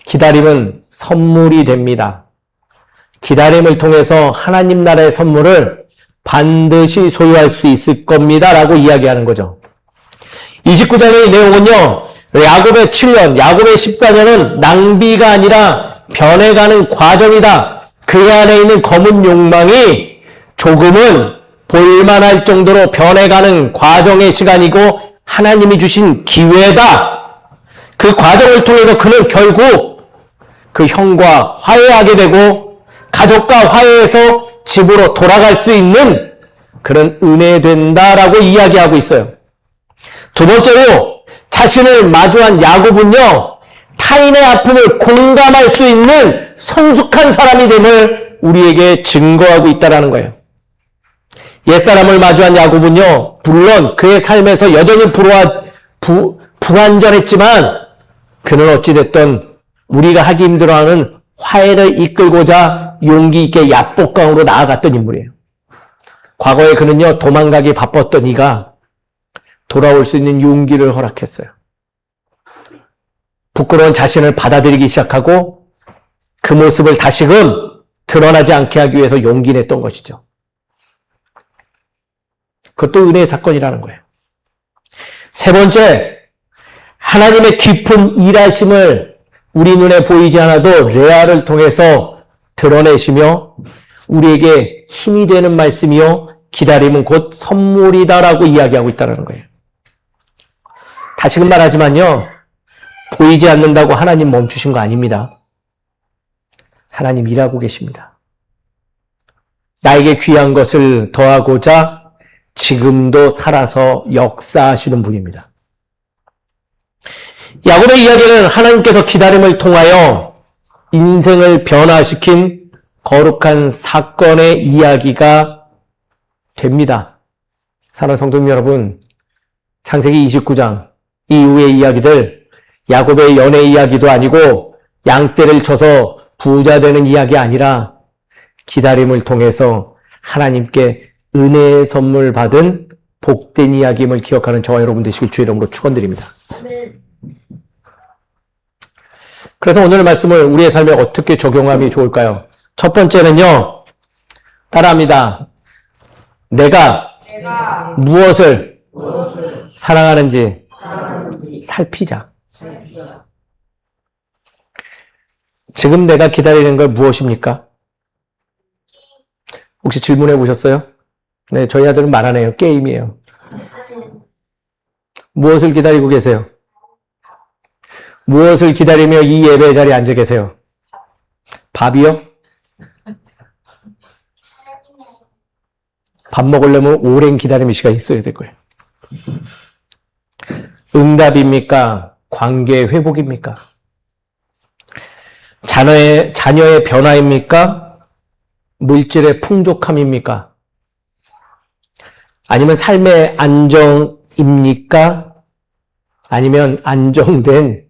기다림은 선물이 됩니다. 기다림을 통해서 하나님 나라의 선물을 반드시 소유할 수 있을 겁니다 라고 이야기하는 거죠. 29장의 내용은요, 야곱의 7년, 야곱의 14년은 낭비가 아니라 변해가는 과정이다. 그 안에 있는 검은 욕망이 조금은 볼만할 정도로 변해가는 과정의 시간이고 하나님이 주신 기회다. 그 과정을 통해서 그는 결국 그 형과 화해하게 되고 가족과 화해해서 집으로 돌아갈 수 있는 그런 은혜 된다라고 이야기하고 있어요. 두 번째로 자신을 마주한 야곱은요, 타인의 아픔을 공감할 수 있는 성숙한 사람이 됨을 우리에게 증거하고 있다는 거예요. 옛사람을 마주한 야곱은요, 물론 그의 삶에서 여전히 불완전했지만 그는 어찌됐든 우리가 하기 힘들어하는 화해를 이끌고자 용기 있게 야복강으로 나아갔던 인물이에요. 과거에 그는요, 도망가기 바빴던 이가 돌아올 수 있는 용기를 허락했어요. 부끄러운 자신을 받아들이기 시작하고 그 모습을 다시금 드러나지 않게 하기 위해서 용기 냈던 것이죠. 그것도 은혜의 사건이라는 거예요. 세 번째, 하나님의 깊은 일하심을 우리 눈에 보이지 않아도 레아를 통해서 드러내시며 우리에게 힘이 되는 말씀이요, 기다림은 곧 선물이다라고 이야기하고 있다는 거예요. 다시금 말하지만요, 보이지 않는다고 하나님 멈추신 거 아닙니다. 하나님 일하고 계십니다. 나에게 귀한 것을 더하고자 지금도 살아서 역사하시는 분입니다. 야곱의 이야기는 하나님께서 기다림을 통하여 인생을 변화시킨 거룩한 사건의 이야기가 됩니다. 사랑하는 성도님 여러분, 창세기 29장 이후의 이야기들, 야곱의 연애 이야기도 아니고 양떼를 쳐서 부자 되는 이야기 아니라 기다림을 통해서 하나님께 은혜의 선물 받은 복된 이야기임을 기억하는 저와 여러분 되시길 주의 이름으로 축원드립니다. 그래서 오늘 말씀을 우리의 삶에 어떻게 적용하면 좋을까요? 첫 번째는요, 따라합니다. 내가 무엇을 사랑하는지 살피자. 지금 내가 기다리는 걸 무엇입니까? 혹시 질문해 보셨어요? 네, 저희 아들은 말하네요. 게임이에요. 무엇을 기다리고 계세요? 무엇을 기다리며 이 예배 자리에 앉아 계세요? 밥이요? 밥 먹으려면 오랜 기다림의 시간이 있어야 될 거예요. 응답입니까? 관계 회복입니까? 자녀의 변화입니까? 물질의 풍족함입니까? 아니면 삶의 안정입니까? 아니면 안정된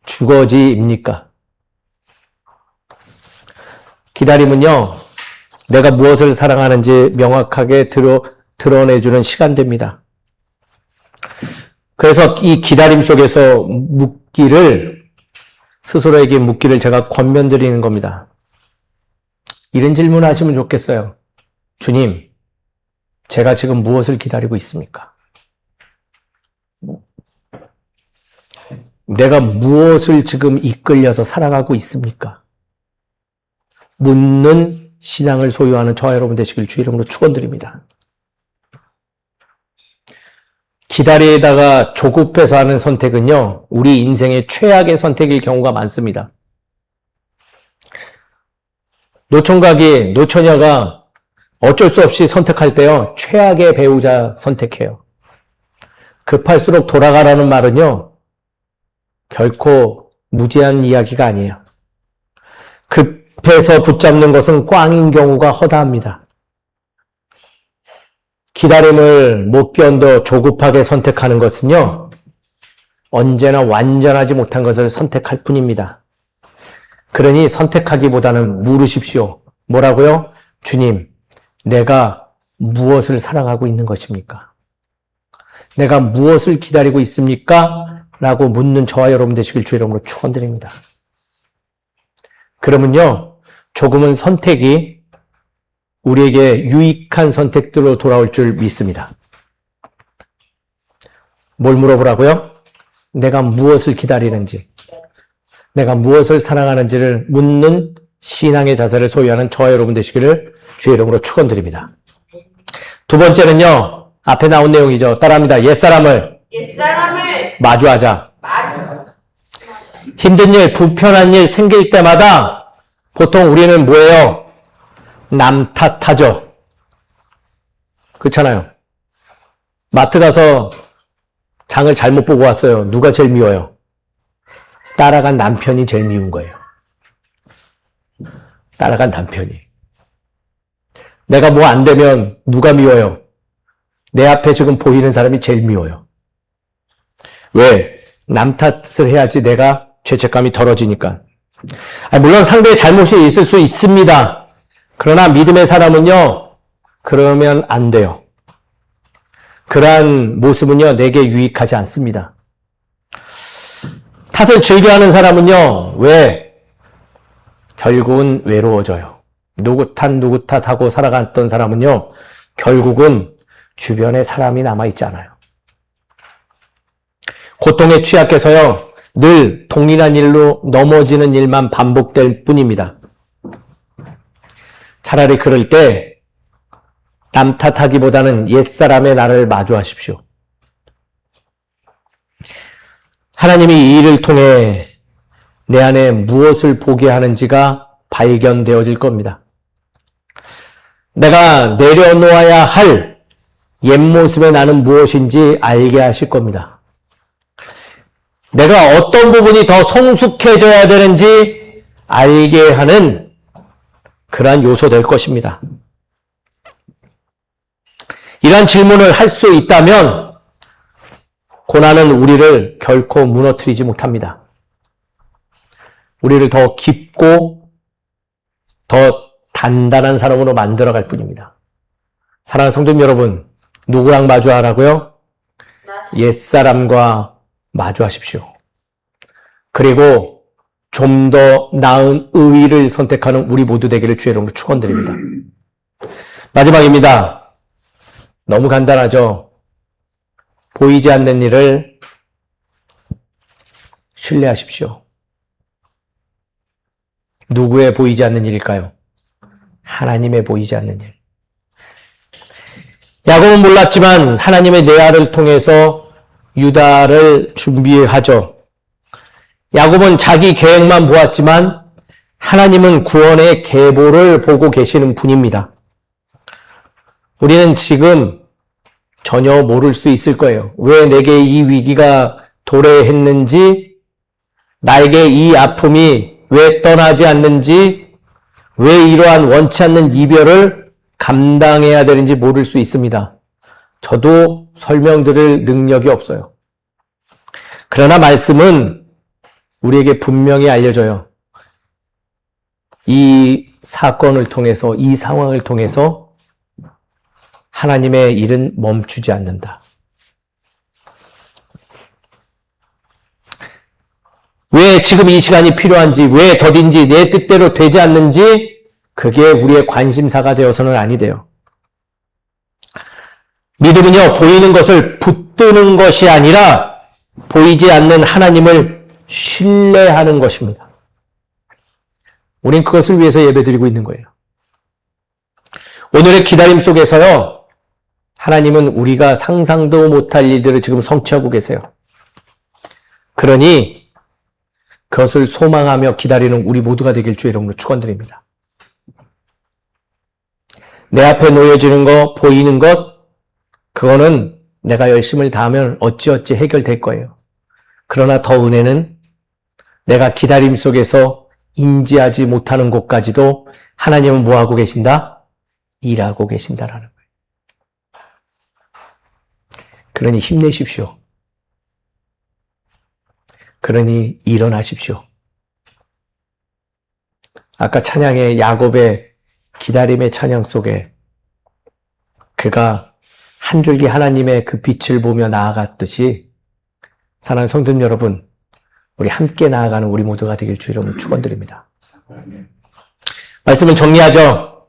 주거지입니까? 기다림은요, 내가 무엇을 사랑하는지 명확하게 드러내주는 시간대입니다. 그래서 이 기다림 속에서 스스로에게 묻기를 제가 권면드리는 겁니다. 이런 질문을 하시면 좋겠어요. 주님, 제가 지금 무엇을 기다리고 있습니까? 내가 무엇을 지금 이끌려서 살아가고 있습니까? 묻는 신앙을 소유하는 저와 여러분 되시길 주의 이름으로 축원드립니다. 기다리다가 조급해서 하는 선택은요, 우리 인생의 최악의 선택일 경우가 많습니다. 노총각이, 노처녀가 어쩔 수 없이 선택할 때요, 최악의 배우자 선택해요. 급할수록 돌아가라는 말은요, 결코 무지한 이야기가 아니에요. 급해서 붙잡는 것은 꽝인 경우가 허다합니다. 기다림을 못 견뎌 조급하게 선택하는 것은요, 언제나 완전하지 못한 것을 선택할 뿐입니다. 그러니 선택하기보다는 물으십시오. 뭐라고요? 주님, 내가 무엇을 사랑하고 있는 것입니까? 내가 무엇을 기다리고 있습니까? 라고 묻는 저와 여러분 되시길 주의 이름으로 축원드립니다. 그러면요, 조금은 선택이 우리에게 유익한 선택들로 돌아올 줄 믿습니다. 뭘 물어보라고요? 내가 무엇을 기다리는지, 내가 무엇을 사랑하는지를 묻는 신앙의 자세를 소유하는 저와 여러분 되시기를 주의 이름으로 축원드립니다. 두 번째는요, 앞에 나온 내용이죠. 따라합니다. 옛사람을 마주하자. 힘든 일, 불편한 일 생길 때마다 보통 우리는 뭐예요? 남 탓하죠. 그렇잖아요. 마트 가서 장을 잘못 보고 왔어요. 누가 제일 미워요? 따라간 남편이 제일 미운 거예요. 따라간 남편이. 내가 뭐 안 되면 누가 미워요? 내 앞에 지금 보이는 사람이 제일 미워요. 왜? 남 탓을 해야지 내가 죄책감이 덜어지니까. 물론 상대의 잘못이 있을 수 있습니다. 그러나 믿음의 사람은요, 그러면 안 돼요. 그러한 모습은요, 내게 유익하지 않습니다. 탓을 즐겨하는 사람은요, 왜? 결국은 외로워져요. 누구 탓하고 살아갔던 사람은요, 결국은 주변에 사람이 남아있지 않아요. 고통에 취약해서요, 늘 동일한 일로 넘어지는 일만 반복될 뿐입니다. 차라리 그럴 때 남 탓하기보다는 옛사람의 나를 마주하십시오. 하나님이 이 일을 통해 내 안에 무엇을 보게 하는지가 발견되어질 겁니다. 내가 내려놓아야 할 옛 모습의 나는 무엇인지 알게 하실 겁니다. 내가 어떤 부분이 더 성숙해져야 되는지 알게 하는 그러한 요소 될 것입니다. 이러한 질문을 할 수 있다면 고난은 우리를 결코 무너뜨리지 못합니다. 우리를 더 깊고 더 단단한 사람으로 만들어갈 뿐입니다. 사랑하는 성도님 여러분, 누구랑 마주하라고요? 옛사람과 마주하십시오. 그리고 좀 더 나은 의의를 선택하는 우리 모두 되기를 주의 이름으로 축원드립니다. 마지막입니다. 너무 간단하죠? 보이지 않는 일을 신뢰하십시오. 누구의 보이지 않는 일일까요? 하나님의 보이지 않는 일. 야곱은 몰랐지만 하나님의 레아를 통해서 유다를 준비하죠. 야곱은 자기 계획만 보았지만 하나님은 구원의 계보를 보고 계시는 분입니다. 우리는 지금 전혀 모를 수 있을 거예요. 왜 내게 이 위기가 도래했는지, 나에게 이 아픔이 왜 떠나지 않는지, 왜 이러한 원치 않는 이별을 감당해야 되는지 모를 수 있습니다. 저도 설명드릴 능력이 없어요. 그러나 말씀은 우리에게 분명히 알려줘요. 이 사건을 통해서, 이 상황을 통해서 하나님의 일은 멈추지 않는다. 왜 지금 이 시간이 필요한지, 왜 더딘지, 내 뜻대로 되지 않는지 그게 우리의 관심사가 되어서는 아니 돼요. 믿음은요, 보이는 것을 붙드는 것이 아니라 보이지 않는 하나님을 신뢰하는 것입니다. 우린 그것을 위해서 예배드리고 있는 거예요. 오늘의 기다림 속에서요, 하나님은 우리가 상상도 못할 일들을 지금 성취하고 계세요. 그러니 그것을 소망하며 기다리는 우리 모두가 되길 주의 이름으로 축원드립니다. 내 앞에 놓여지는 거, 보이는 것, 그거는 내가 열심을 다하면 어찌어찌 해결될 거예요. 그러나 더 은혜는 내가 기다림 속에서 인지하지 못하는 곳까지도 하나님은 뭐하고 계신다? 일하고 계신다라는 거예요. 그러니 힘내십시오. 그러니 일어나십시오. 아까 찬양의 야곱의 기다림의 찬양 속에 그가 한 줄기 하나님의 그 빛을 보며 나아갔듯이 사랑하는 성도님 여러분, 우리 함께 나아가는 우리 모두가 되길 주 이름으로 축원드립니다. 말씀을 정리하죠.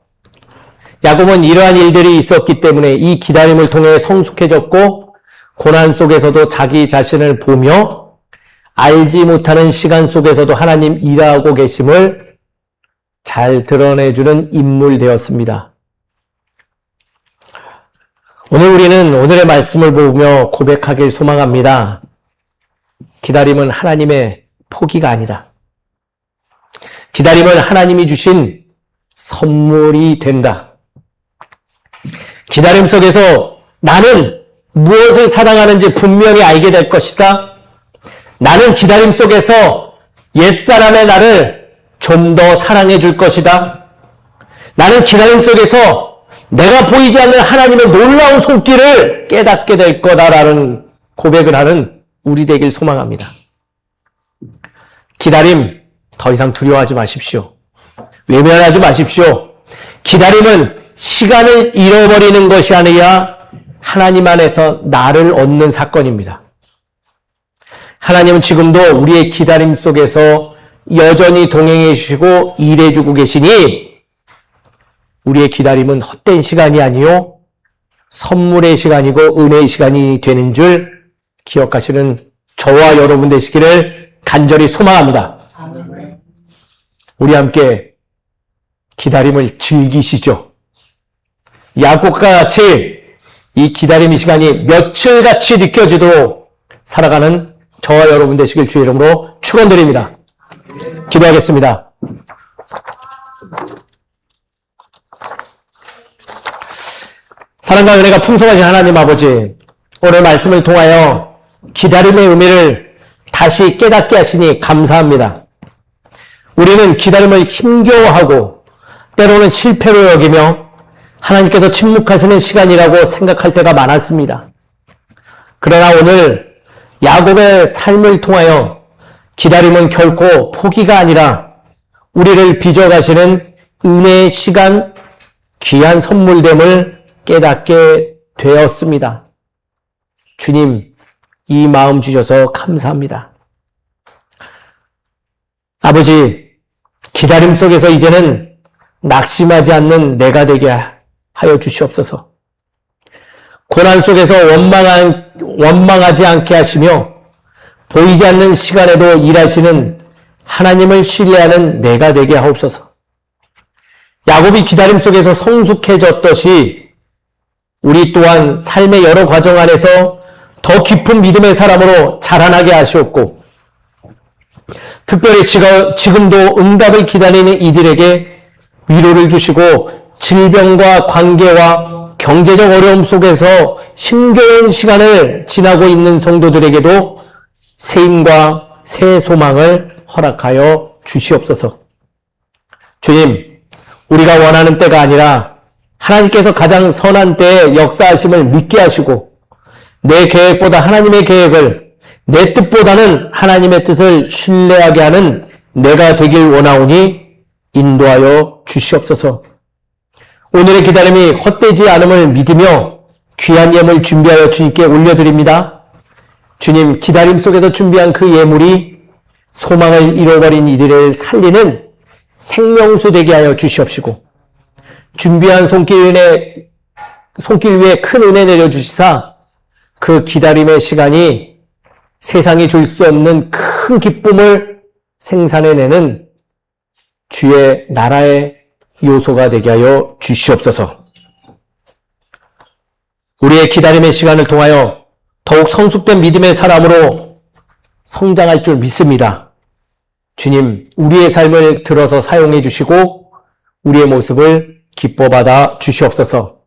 야곱은 이러한 일들이 있었기 때문에 이 기다림을 통해 성숙해졌고 고난 속에서도 자기 자신을 보며 알지 못하는 시간 속에서도 하나님 일하고 계심을 잘 드러내주는 인물 되었습니다. 오늘 우리는 오늘의 말씀을 보며 고백하길 소망합니다. 기다림은 하나님의 포기가 아니다. 기다림은 하나님이 주신 선물이 된다. 기다림 속에서 나는 무엇을 사랑하는지 분명히 알게 될 것이다. 나는 기다림 속에서 옛사람의 나를 좀 더 사랑해 줄 것이다. 나는 기다림 속에서 내가 보이지 않는 하나님의 놀라운 손길을 깨닫게 될 거다라는 고백을 하는 우리 되길 소망합니다. 기다림 더 이상 두려워하지 마십시오. 외면하지 마십시오. 기다림은 시간을 잃어버리는 것이 아니라 하나님 안에서 나를 얻는 사건입니다. 하나님은 지금도 우리의 기다림 속에서 여전히 동행해 주시고 일해 주고 계시니 우리의 기다림은 헛된 시간이 아니요 선물의 시간이고 은혜의 시간이 되는 줄 기억하시는 저와 여러분 되시기를 간절히 소망합니다. 아멘. 우리 함께 기다림을 즐기시죠. 야곱과 같이 이 기다림의 시간이 며칠같이 느껴지도록 살아가는 저와 여러분 되시길 주의 이름으로 축원드립니다. 기도하겠습니다. 사랑과 은혜가 풍성하신 하나님 아버지, 오늘 말씀을 통하여 기다림의 의미를 다시 깨닫게 하시니 감사합니다. 우리는 기다림을 힘겨워하고 때로는 실패로 여기며 하나님께서 침묵하시는 시간이라고 생각할 때가 많았습니다. 그러나 오늘 야곱의 삶을 통하여 기다림은 결코 포기가 아니라 우리를 빚어가시는 은혜의 시간, 귀한 선물됨을 깨닫게 되었습니다. 주님, 이 마음 주셔서 감사합니다. 아버지, 기다림 속에서 이제는 낙심하지 않는 내가 되게 하여 주시옵소서. 고난 속에서 원망하지 않게 하시며 보이지 않는 시간에도 일하시는 하나님을 신뢰하는 내가 되게 하옵소서. 야곱이 기다림 속에서 성숙해졌듯이 우리 또한 삶의 여러 과정 안에서 더 깊은 믿음의 사람으로 자라나게 하시옵고, 특별히 지금도 응답을 기다리는 이들에게 위로를 주시고 질병과 관계와 경제적 어려움 속에서 힘겨운 시간을 지나고 있는 성도들에게도 새 힘과 새 소망을 허락하여 주시옵소서. 주님, 우리가 원하는 때가 아니라 하나님께서 가장 선한 때에 역사하심을 믿게 하시고 내 계획보다 하나님의 계획을, 내 뜻보다는 하나님의 뜻을 신뢰하게 하는 내가 되길 원하오니 인도하여 주시옵소서. 오늘의 기다림이 헛되지 않음을 믿으며 귀한 예물 준비하여 주님께 올려드립니다. 주님, 기다림 속에서 준비한 그 예물이 소망을 잃어버린 이들을 살리는 생명수 되게 하여 주시옵시고, 준비한 손길 위에 큰 은혜 내려주시사 그 기다림의 시간이 세상이 줄 수 없는 큰 기쁨을 생산해내는 주의 나라의 요소가 되게 하여 주시옵소서. 우리의 기다림의 시간을 통하여 더욱 성숙된 믿음의 사람으로 성장할 줄 믿습니다. 주님, 우리의 삶을 들어서 사용해 주시고 우리의 모습을 기뻐받아 주시옵소서.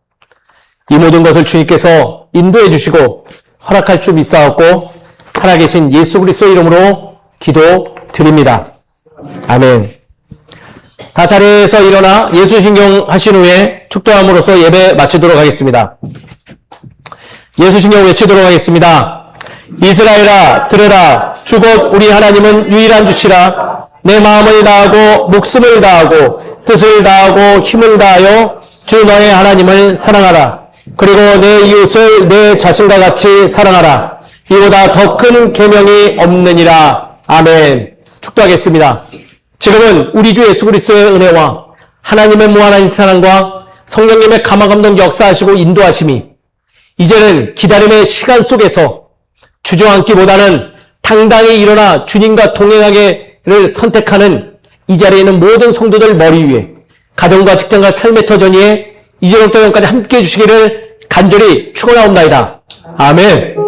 이 모든 것을 주님께서 인도해 주시고 허락할 줄 믿사옵고 살아계신 예수 그리스도 이름으로 기도드립니다. 아멘. 다 자리에서 일어나 예수신경 하신 후에 축도함으로써 예배 마치도록 하겠습니다. 예수신경 외치도록 하겠습니다. 이스라엘아 들으라, 주 곧 우리 하나님은 유일한 주시라. 내 마음을 다하고 목숨을 다하고 뜻을 다하고 힘을 다하여 주 너의 하나님을 사랑하라. 그리고 내 이웃을 내 자신과 같이 사랑하라. 이보다 더 큰 계명이 없느니라. 아멘. 축도하겠습니다. 지금은 우리 주 예수 그리스도의 은혜와 하나님의 무한한 사랑과 성령님의 감화감동 역사하시고 인도하심이 이제는 기다림의 시간 속에서 주저앉기보다는 당당히 일어나 주님과 동행하기를 선택하는 이 자리에 있는 모든 성도들 머리 위에 가정과 직장과 삶의 터전위에 이제부터 영까지 함께해 주시기를 간절히 축원하옵나이다. 아멘.